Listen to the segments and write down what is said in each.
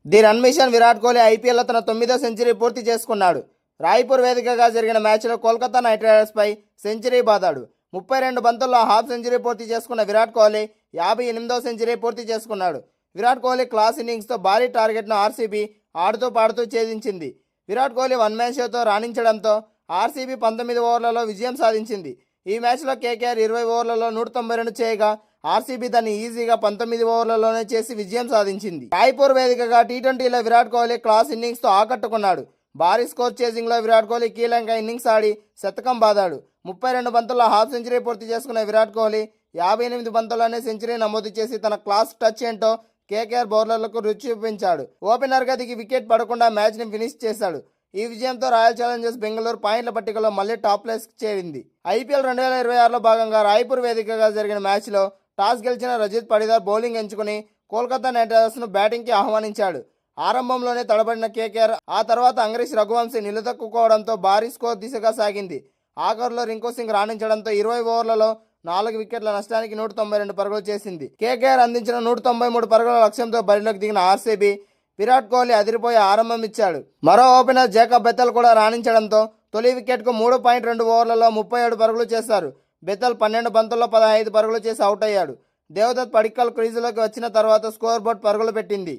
The run mission Virat Kohli ఐపీఎల్లో తన 9వ century పూర్తి చేసుకున్నాడు. రాయ్పూర్ వేదికగా జరిగిన మ్యాచ్లో కోల్కతా నైట్ రైడర్స్పై సెంచరీ బాదాడు. 32 బంతుల్లో హాఫ్ సెంచరీ పూర్తి చేసుకున్న విరాట్ కోహ్లీ 58వ సెంచరీ పూర్తి చేసుకున్నాడు. విరాట్ కోహ్లీ క్లాస్ ఇన్నింగ్స్తో భారీ టార్గెట్ను ఆర్సీబీ ఆడుతూ పాడుతూ ఛేదించింది. విరాట్ కోహ్లీ వన్ మ్యాన్ షోతో రాణించడంతో ఆర్సీబీ 19 ఓవర్లలో విజయం సాధించింది. ఈ మ్యాచ్లో కేకేఆర్ 20 ఓవర్లలో 192 చేయగా ఆర్సీబీ దాన్ని ఈజీగా 19 ఓవర్లలోనే చేసి విజయం సాధించింది. రాయ్పూర్ వేదికగా టీ20లో విరాట్ కోహ్లీ క్లాస్ ఇన్నింగ్స్తో ఆకట్టుకున్నాడు. భారీ స్కోర్ చేసింగ్లో విరాట్ కోహ్లీ కీలక ఇన్నింగ్స్ ఆడి శతకం బాదాడు. 32 బంతుల్లో హాఫ్ సెంచరీ పూర్తి చేసుకున్న విరాట్ కోహ్లీ 58 బంతుల్లోనే సెంచరీ నమోదు చేసి తన క్లాస్ టచ్ ఏంటో కేకేఆర్ బౌలర్లకు రుచి చూపించాడు. ఓపెనర్గా దిగి వికెట్ పడకుండా మ్యాచ్ని ఫినిష్ చేశాడు. ఈ విజయంతో రాయల్ ఛాలెంజర్స్ బెంగళూరు పాయింట్ల పట్టికలో మళ్లీ టాప్ ప్లేస్కి చేరింది. ఐపీఎల్ 2026లో భాగంగా రాయ్పూర్ వేదికగా జరిగిన మ్యాచ్లో టాస్ గెలిచిన రజిత్ పడిదార్ బౌలింగ్ ఎంచుకుని కోల్కతా నైట్ రైడర్స్ను బ్యాటింగ్కి ఆహ్వానించాడు. ఆరంభంలోనే తడబడిన కేకేఆర్ ఆ తర్వాత అంగరీష్ రఘువంశీ నిలదొక్కుకోవడంతో భారీ స్కోర్ దిశగా సాగింది. ఆఖరులో రింకు సింగ్ రాణించడంతో 20 ఓవర్లలో 4 వికెట్ల నష్టానికి 192 పరుగులు చేసింది. కేకేఆర్ అందించిన 193 పరుగుల లక్ష్యంతో బరిలోకి దిగిన ఆర్సీబీ విరాట్ కోహ్లీ అదిరిపోయే ఆరంభం ఇచ్చాడు. మరో ఓపెనర్ జేకబ్ బెతల్ కూడా రాణించడంతో తొలి వికెట్కు 3.2 ఓవర్లలో 37 పరుగులు చేశారు. బెతల్ 12 బంతుల్లో 15 పరుగులు చేసి అవుట్ అయ్యాడు. దేవదత్ పడిక్కల్ క్రీజులోకి వచ్చిన తర్వాత స్కోర్ బోర్డ్ పరుగులు పెట్టింది.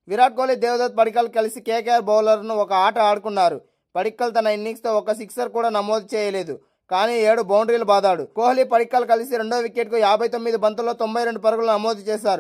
విరాట్ కోహ్లీ, దేవదత్ పడిక్కల్ కలిసి కేకేఆర్ బౌలర్ను ఒక ఆట ఆడుకున్నారు. పడిక్కల్ తన ఇన్నింగ్స్తో ఒక సిక్సర్ కూడా నమోదు చేయలేదు, కానీ 7 బౌండరీలు బాదాడు. కోహ్లీ, పడిక్కల్ కలిసి రెండో వికెట్కు 59 బంతుల్లో 92 పరుగులు నమోదు చేశారు.